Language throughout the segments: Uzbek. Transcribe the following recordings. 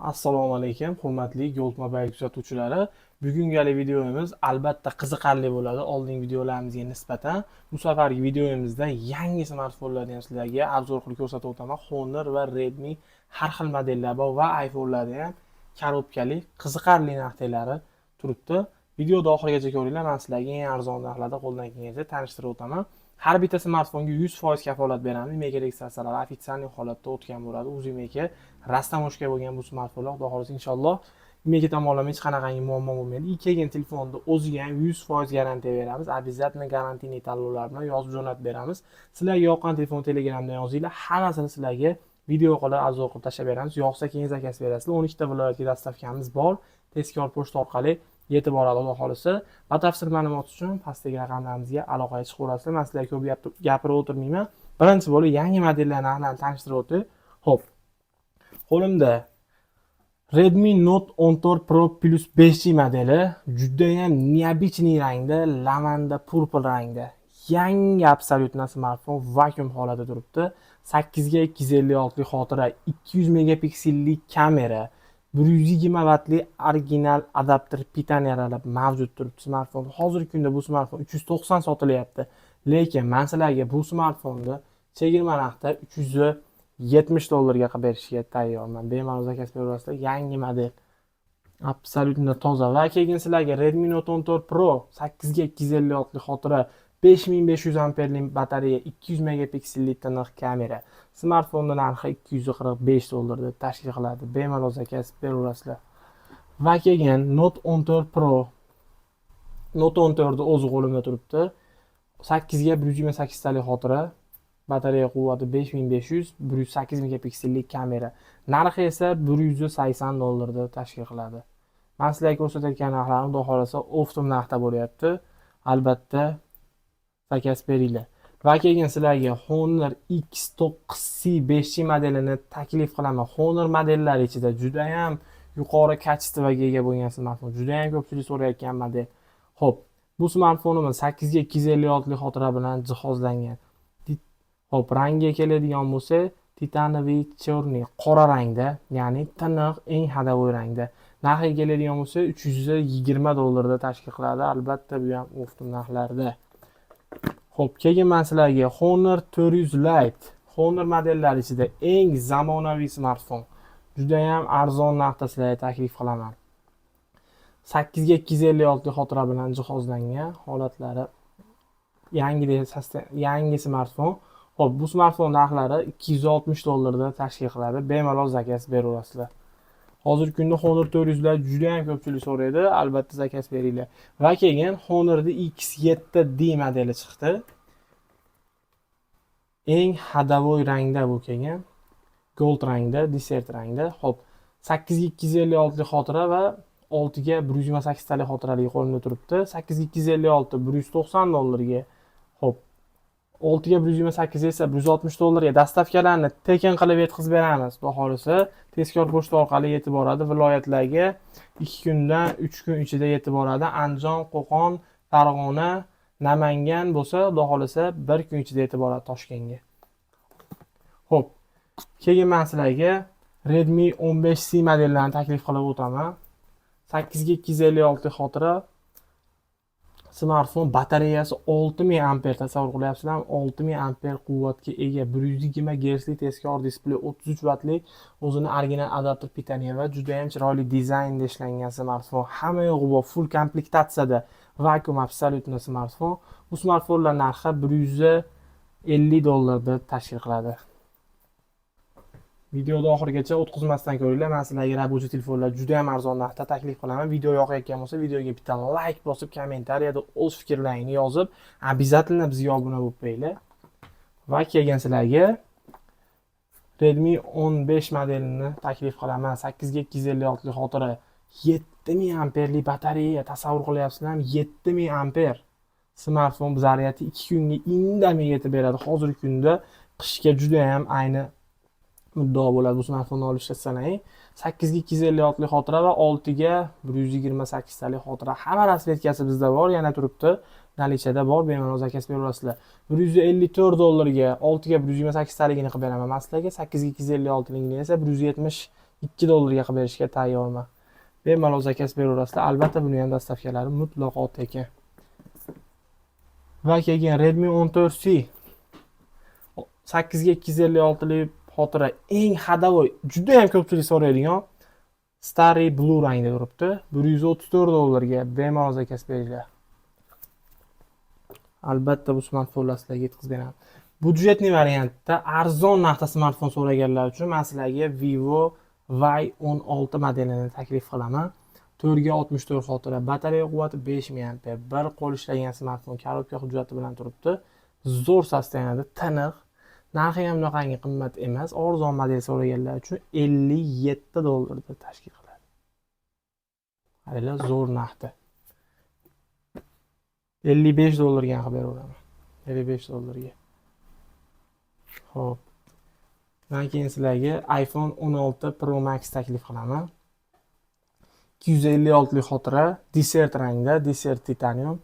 Assalomu alaykum, hurmatli Gold Mobile kuzatuvchilari. Bugungi videomiz albatta qiziqarli bo'ladi. Oldingi videolarimizga nisbatan bu safargi videomizda yangi smartfonlarni ham sizlarga obzor qilib ko'rsatib o'taman. Honor va Redmi har xil modellar bor va iPhone'larda ham korobkali qiziqarli narxlari turibdi. Videoni oxirigacha ko'ringlar. Men sizlarga eng arzon narxlarda qo'ldan kelgancha tanishtirib o'taman. Har bitta smartfonga 100% kafolat beramiz. Mega registratsiyalar ofitsial holatda o'tgan bo'ladi. Uzimega rastamoshka bo'lgan bu smartfonlar xudo xohlasa inshaalloh mega tomonlama hech qanaqangi muammo bo'lmaydi. Kelgan telefonni o'ziga ham 100% garantiya beramiz. Обязательно garantiyali tanlovlar bilan yozib jo'natib beramiz. Sizlarga yoqqan telefon Telegramdan yozinglar. Hammasini sizlarga video orqali arzon qilib tashlab beramiz. Yoqsa keyin zakaz berasizlar. 12 ta viloyatga dastavkamiz bor. Tezkor pochta orqali yetib boradi xudo xohlasa. Batafsil ma'lumot uchun pastdagi raqamlarimizga aloqaga chiqib olasizlar. Men sizlarga ko'p gapirib o'tirmayman. Birinchi bo'lib yangi modellarni narxlarini tanishtirib o'tib. Xo'p. Qo'limda Redmi Note 14 Pro Plus 5G modeli juda ham neobычный rangda, lavanda purple rangda. Yangi absolyutna smartfon vakuum holatida turibdi. 8 ga 256 lik xotira, 200 megapiksellik kamera, 120 wattli original adapter pitaniyalar mavjud turibdi smartfon. Hozirgi kunda bu smartfon 390 sotilyapti. Lekin men sizlarga bu smartfonni chegirma narxda 370 dollarga qilib berishga tayyorman. Bemalol zakaz beraverasizlar. Yangi model. Absolyutno toza. Va keyin sizlarga Redmi Note 14 Pro 8 ga 256 lik xotira, 5500 amperlik batareya, 200 megapiksellik tiniq kamera. Smartfonning narxi 245 dollar deb tashkil qiladi. Bemalol zakaz beraverasizlar. Va keyin Note 14 Pro Note 14 o'zi qo'limda turibdi. 8 ga 128 talik xotira, batareya quvvati 5500, 108 megapiksellik kamera. Narxi esa 180 dollarda tashkil qiladi. Men sizlarga ko'rsatayotgan narxlarni xudo xolasa optimum narxda bo'lyapti. Albatta zakaz beringlar. Va keyin sizlarga Honor X9C 5G modelini taklif qilaman. Honor modellari ichida juda ham yuqori kачествоga ega bo'lgan smartfon. Juda ham ko'pchilik so'rayotgan model. Xo'p, bu smartfonimiz 8 ga 256 lik xotira bilan jihozlangan. Xo'p, rangiga keladigan bo'lsa, titanoviy cherniy qora rangda, ya'ni tiniq eng hadavoy rangda. Narxiga keladigan bo'lsa 320 dollarda tashkil qiladi. Albatta bu ham optimum narxlarda. Xo'p, keyin men sizlarga Honor 400 Lite, Honor modellari ichida eng zamonaviy smartfon. Juda ham arzon narxda sizlarga taklif qilaman. 8 ga 256 lik xotira bilan jihozlangan holatlari yangi smartfon. Xo'p, bu smartfon narxlari 260 dollarda tashkil qiladi. Bemalol zakaz beraverasizlar. Hozirgi kunda Honor 400lar juda ham ko'pchilik so'raydi. Albatta zakaz beringlar. Va keyin Honor'da X7D modeli chiqdi. Eng hadavoy rangda bu kelgan. Gold rangda, desert rangda. Xo'p, 8 ga 256 lik xotira va 6 ga 128 talik xotirali qo'limda turibdi. 8 ga 256 190 dollarga. Xo'p, 6 ga 128 esa 160 dollarga dastavkalarni tekin qilib yetkazib beramiz. Xudo xolasa tezkor pochta orqali yetib boradi. Viloyatlarga 2 kundan 3 kun ichida yetib boradi. Andijon, Qo'qon, Farg'ona, Namangan bo'lsa, xudo xolasa 1 kun ichida yetib boradi Toshkentga. Xo'p, keyin men sizlarga Redmi 15C modellarini taklif qilib o'taman. 8 ga 256 xotira. Smartfon batareyasi 6000 amper, tasavvur qilyapsizlarmi? 6000 amper quvvatga ega, 120 Hz tezkor displey, 33 wattlik o'zini original adapter pitaniya va juda ham chiroyli dizaynda ishlangan smartfon. Hamma yo'g'i bor, full komplektatsiyada vakuum absolyutno smartfon. Bu smartfonlar narxi 150 dollarda tashkil qiladi. Videoni oxirigacha o'tkazmasdan ko'ringlar. Men sizlarga rabochi telefonlar juda ham arzon narxda taklif qilaman. Video yoqayotgan bo'lsa, videoga bitta like bosib, kommentariyada o'z fikrlaringizni yozib, обязательно bizga obuna bo'lib qo'yinglar. Va keyin sizlarga Redmi 15 modelini taklif qilaman. 8 ga 256 lik xotira, 7000 amperlik batareya, tasavvur qilyapsizlarmi? 7000 amper. Smartfon zaryadi 2 kunga indamay yetib beradi. Hozirgi kunda qishga juda ham ayni muddao bo'ladi bu smartfonni olishga sanay. 8 ga 256 lik xotira va 6 ga 128 talik xotira. Hamma rasvetkasi bizda bor, yana turibdi. Nalichada bor, bemalol zakaz beraverasizlar. 154 dollarga 6 ga 128 taligini qilib beraman. Men sizlarga 8 ga 256 ligini esa 170 $2 qilib berishga tayyorman. Bemalol zakaz beraverasizlar. Albatta buni ham dastavkalari mutlaqo tekin. Va keyin Redmi 14C 8 ga 256 lik xotira eng hadavoy, juda ham ko'pchilik so'raydigan Starry Blue rangda turibdi. $134 bemalol zakaz beringlar. Albatta bu smartfonlar sizlarga yetkazib beraman. Budjetli variantda arzon narxda smartfon so'raganlar uchun men sizlarga Vivo Y16 modelini taklif qilaman. 4 ga 64 xotira, batareya quvvati 5000 mAh, bir qo'l ishlagan smartfon, korobka hujjati bilan turibdi. Zo'r sosteniyada, tiniq. Narxi ham unaqangi qimmat emas. Arzon model so'raganlar uchun $57 tashkil qiladi. Qaranglar, zo'r narxda. $55 ga qilib beraman. $55 ga. Xo'p. Men keyin sizlarga iPhone 16 Pro Max taklif qilaman. 256 lik xotira, Desert rangda, Desert titanium.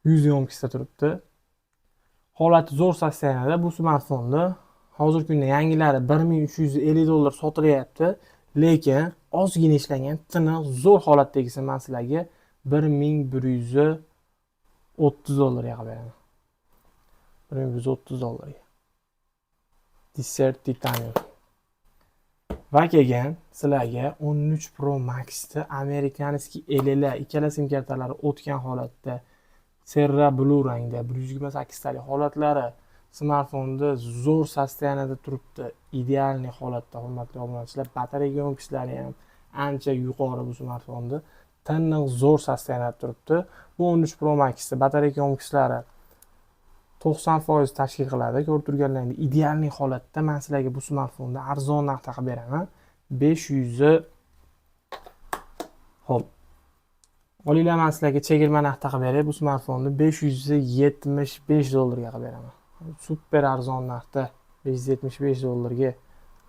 100 yomkisda turibdi. Holati zo'r sosteniyada. Bu smartfonni hozirgi kunda yangilari $1350 sotilyapti, lekin ozgina ishlangan, tiniq, zo'r holatdagisi men sizlarga $1130 ga qilib beraman. $1130 ga. Desert titanium. Va keyin sizlarga 13 Pro Max'da amerikanskiy LLA ikkala sim kartalari o'tgan holatda Serra Blue rangda 128 talik holatlari smartfonda zo'r sosteniyada turibdi. Idealniy holatda, hurmatli obunachilar. Batareya yomkishlari ham ancha yuqori bu smartfonda. Tiniq, zo'r sosteniyada turibdi. Bu 13 Pro Max'da batareya yomkishlari 90% tashkil qiladi. Ko'rib turganlaringdek idealniy holatda men sizlarga bu smartfonni arzon narxda qilib beraman. 500. Xo'p. Olinglar, men sizlarga chegirma narxda qilib beray. Bu smartfonni $575 ga qilib beraman. Super arzon narxda $575 ga.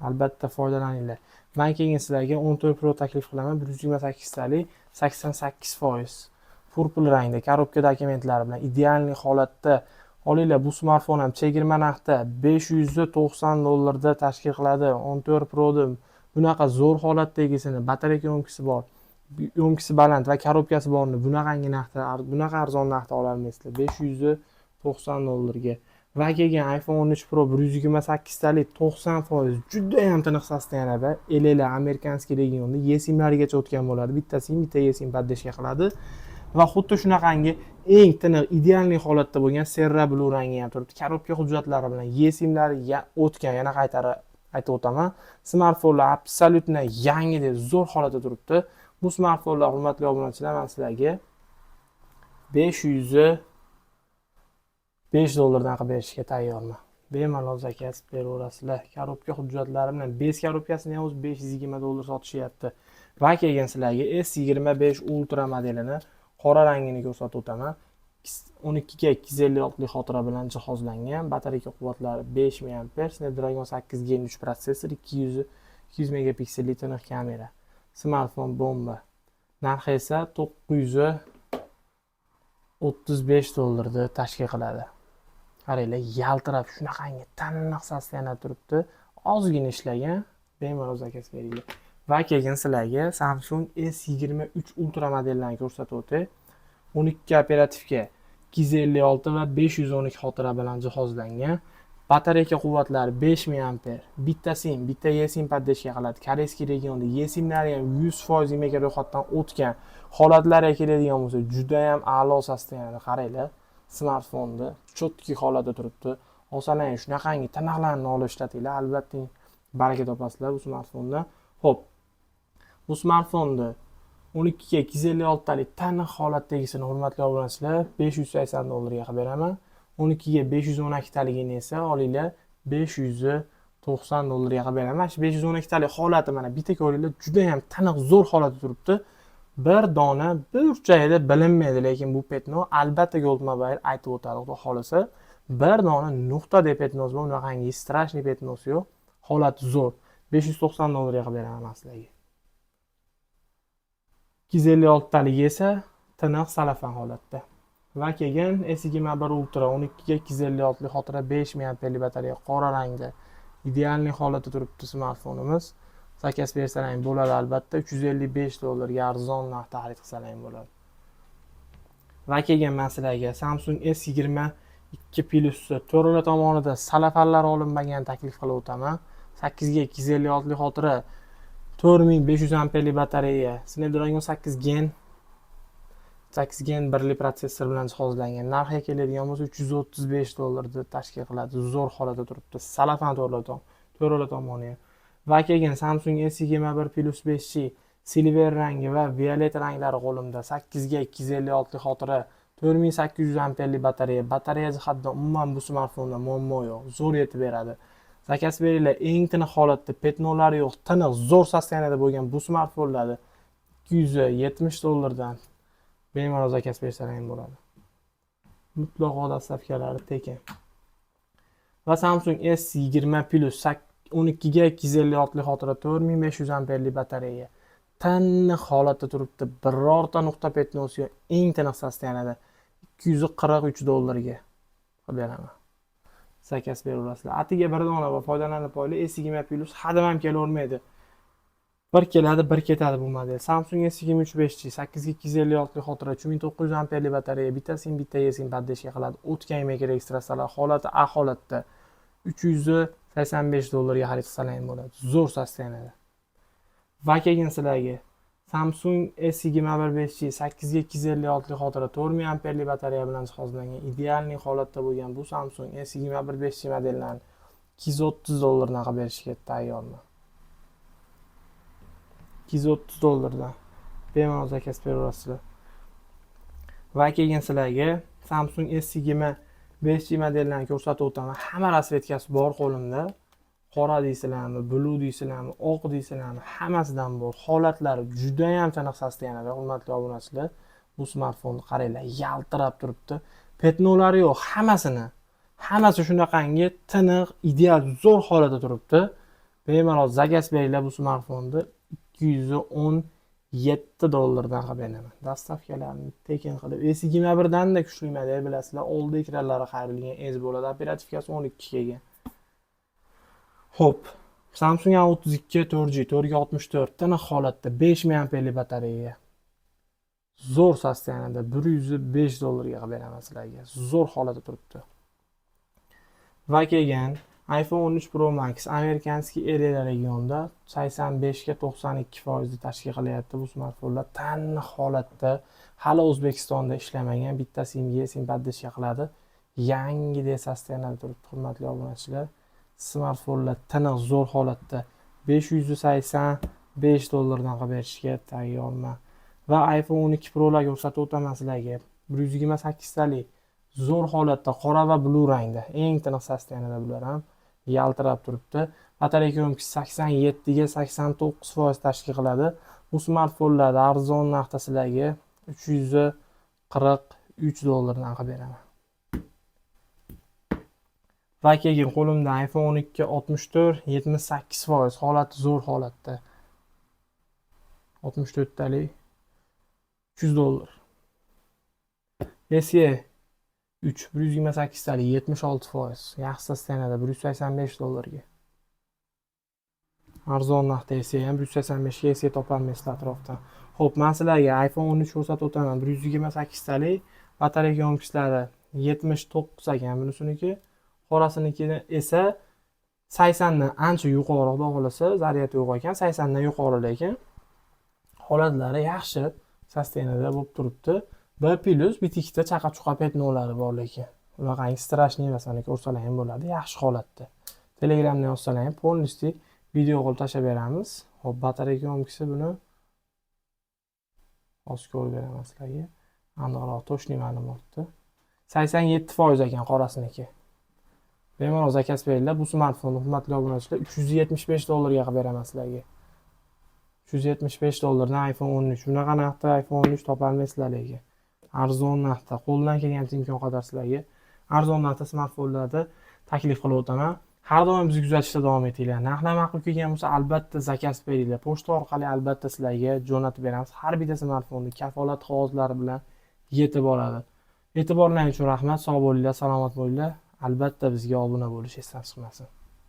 Albatta foydalaninglar. Men keyin sizlarga 14 Pro taklif qilaman. 128 talik, 88%. Purple rangda, korobka dokumentlari bilan idealniy holatda. Olinglar, bu smartfon ham chegirma narxda $590 da tashkil qiladi. 14 Pro bunaqa zo'r holatdagisini, batareya yomkisi bor, yomkisi baland va korobkasi borni bunaqangi narxda, bunaqa arzon narxda ololmaysizlar. $590 ga. Va keyin iPhone 13 Pro 128 talik 90% juda ham tiniq sosteniyada, LLA amerikanskiy regionda eSIM-largacha o'tgan bo'ladi. Bitta sim, bitta eSIM podдержка qiladi. Va xuddi shunaqangi eng tiniq idealniy holatda bo'lgan Serra Blue rangi ham turibdi. Korobka hujjatlari bilan eSIM-lari o'tgan, yana qaytarib aytib o'taman. Smartfonlar absolyutno yangidek zo'r holatda turibdi. Bu smartfonlar, hurmatli obunachilar, men sizlarga $505 dan qilib berishga tayyorman. Bemalol zakaz beraverasizlar. Korobka hujjatlari bilan bez korobkasini ham o'zi $520 sotishyapti. Va keyin sizlarga S25 Ultra modelini qora rangini ko'rsatib o'taman. 12 ga 256 lik xotira bilan jihozlangan. Batareya quvvatlari 5000 mAh, Snapdragon 8 Gen 3 protsessor, 200 megapikselli tiniq kamera. Smartfon bomba. Narxi esa $935 da tashkil qiladi. Qaranglar, yaltirab shunaqangi tiniq sosteniyada turibdi. Ozgina ishlagan, bemalol zakaz beringlar. Va keyin sizlarga Samsung S23 Ultra modellarini ko'rsatib o'tay. 12 operativga 256 va 512 xotira bilan jihozlangan. Batareya quvvatlari 5000 mAh. Bitta sim, bitta eSIM podдержка qiladi. Koreyskiy regionda eSIM-lari ham 100% IMEI ro'yxatdan o'tgan. Holatlariga keladigan bo'lsa, juda ham a'lo sosteniyada. Qaranglar, smartfonda chotki holatda turibdi. Osalang shunaqangi tiniqlarni olib ishlatinglar, albatta baraka topasizlar bu smartfonda. Xo'p. Bu smartfonni 12 ga 256 talik tiniq holatdagisini, hurmatli obunachilar, $580 ga qilib beraman. 12 ga 512 taligini esa olinglar $590 ga qilib beraman. Shu 512 talik holati mana bitta ko'ringlar, juda ham tiniq, zo'r holatda turibdi. Bir dona burchagida bilinmaydi, lekin bu petno albatta Gold Mobile aytib o'tadi, xudo xolasa. Bir dona nuqtadek petnos bor, unaqangi strashniy petnos yo'q. Holati zo'r. $590 ga qilib beraman sizlarga. 256 taligi esa tiniq salafan holatda. Va keyin S21 Ultra 12 ga 256 xotira 5000 mAh batareya qora rangda idealniy holatda turibdi smartfonimiz. zakaz bersalar ham bo'ladi albatta. 355 dollarga arzon narxda xarid qilsalar ham bo'ladi. Va kelgan man sizlarga Samsung S22 Plus'ni to'rala tomonida salafanlar olinmagan taklif qilib o'taman. 8 ga 256 xotira, 4500 amperlik batareya, Snapdragon 8 gen birli protsessor bilan jihozlangan. Narxiga keladigan bo'lsa 335 dollarni tashkil qiladi. Zo'r holatda turibdi. Salafan to'rala tomoni. Va kelgan Samsung S21 Plus 5G silver rangi va violet ranglari qo'limda. 8 ga 256 xotira, 4800 amperlik batareya. Batareya jihatdan umuman bu smartfonda muammo yo'q. Zo'r yetib beradi. Zakaz beringlar, eng tiniq holatda, petnolari yo'q, tiniq, zo'r sosteniyada bo'lgan bu smartfonlarni 270 dollardan bemalol zakaz bersalar ham bo'ladi. Mutlaqo dastavkalari tekin. Va Samsung S20 Plus 12 ga 256 xotira, 4500 amperlik batareya. Tiniq holatda turibdi. Birorta nuqta petnosi yo'q. Eng tiniq sosteniyada 243 dollarga beraman. Zakaz beraverasizlar. Atiga bir dona va foydalanib qo'yinglar. S20 Plus hadam ham kelavermaydi. Bir keladi, bir ketadi bu model. Samsung S23 5G 8 ga 256 xotira, 3900 amperlik batareya, bitta sim bitta esim paddeshga qiladi. O'tgan mega registratsiyalar holati A holatda 385 dollarga xarid qilsalar ham bo'ladi. Zo'r sosteniyada. Va kelgan sizlarga Samsung S21 5G 8 ga 256 xotira, 4000 amperlik batareya bilan jihozlangan. Idealniy holatda bo'lgan bu Samsung S21 5G modellarini 230 dollardan qilib berishga tayyorman. 230 dollardan bemalol zakaz beraverasizlar. Va kelgan sizlarga Samsung S20 5G modellarini ko'rsatib o'taman. Hamma rasvetkasi bor qo'limda. Qora deysizlarmi, blue deysizlarmi, oq deysizlarmi, hammasidan bor. Holatlari juda ham tiniq sosteniyada, hurmatli obunachilar. Bu smartfonni qaranglar, yaltirab turibdi. Petnolari yo'q, hammasi shunaqangi tiniq, ideal, zo'r holatda turibdi. Bemalol zakaz beringlar bu smartfonni 217 dollardan qilib beraman. Dastavkalarni tekin qilib. S21 dan da kuchli model bilasizlar. Oldi ekranlari qayrilgan ez bo'ladi. Operativkasi 12 kelgan. Xo'p, Samsung A32 4G 464 tiniq holatda 5000 amperlik batareya. Zo'r sosteniyada 105 dollarga qilib beraman sizlarga. Zo'r holatda turibdi. Va kelgan iPhone 13 Pro Max amerikanskiy area regionda 85 ga 92% tashkil qilyapti bu smartfonlar. Taniq holatda, hali O'zbekistonda ishlamagan, bitta simga sim paddeshga qiladi. Yangi sosteniyada turibdi, hurmatli obunachilar. Smartfonlar tiniq, zo'r holatda 585 dollardan qilib berishga tayyorman. Va iPhone 12 Pro lar ko'rsatib o'taman sizlarga. 128 talik zo'r holatda qora va blue rangda. Eng tiniq sosteniyada bular ham yaltirab turibdi. Batareya yo'mkisi 87 ga 89% tashkil qiladi. Bu smartfonlarda arzon narxda sizlarga 343 dollardan qilib beraman. Va keyin qo'limda iPhone 12 64 78% holati zo'r holatda. 64 talik 300 dollar. SE 3 128 talik 76%. Yaxshi sosteniyada 185 dollarga. Arzon narxda SE ham 185 ga SE topolmaysizlar atrofdan. Xo'p, men sizlarga iPhone 13 ko'rsatib o'taman. 128 talik, batareya yo'mkislari 79 ekan bunisiniki. Qorasiniki esa 80 dan ancha yuqori, xudo xolasa, zaryad yo'q ekan, 80 dan yuqori lekin holatlari yaxshi sosteniyada bo'lib turibdi. Bir plus bitikda chaqa-chuqa petnolari bor lekin. Unaqangi strashniy emas, mana ko'rsalar ham bo'ladi, yaxshi holatda. Telegramdan yozsalar ham polniy video qilib tashlab beramiz. Hop, batareya yo'mkisi buni hozir ko'rib beraman sizlarga. Aniqroq to'shli ma'lumotni. 87% ekan qorasiniki. Bemalol zakaz beringlar. Bu smartfonni hurmatli obunachilar 375 dollarga qilib beraman sizlarga. 375 dollardan iPhone 13. Bunaqa narxda iPhone 13 topolmaysizlar lekin. Arzon narxda, qo'ldan kelgancha imkon qadar sizlarga arzon narxda smartfonlarda taklif qilib o'taman. Har doim bizni kuzatishda davom etinglar. Narxlar ma'qul kelgan bo'lsa, albatta zakaz beringlar. Pochta orqali albatta sizlarga jo'natib beramiz. Har bitta smartfonni kafolat qog'ozlari bilan yetib boradi. E'tiborlaringiz uchun rahmat. Sog' bo'linglar, salomat bo'linglar. Albatta bizga obuna bo'lish esdan chiqmasin.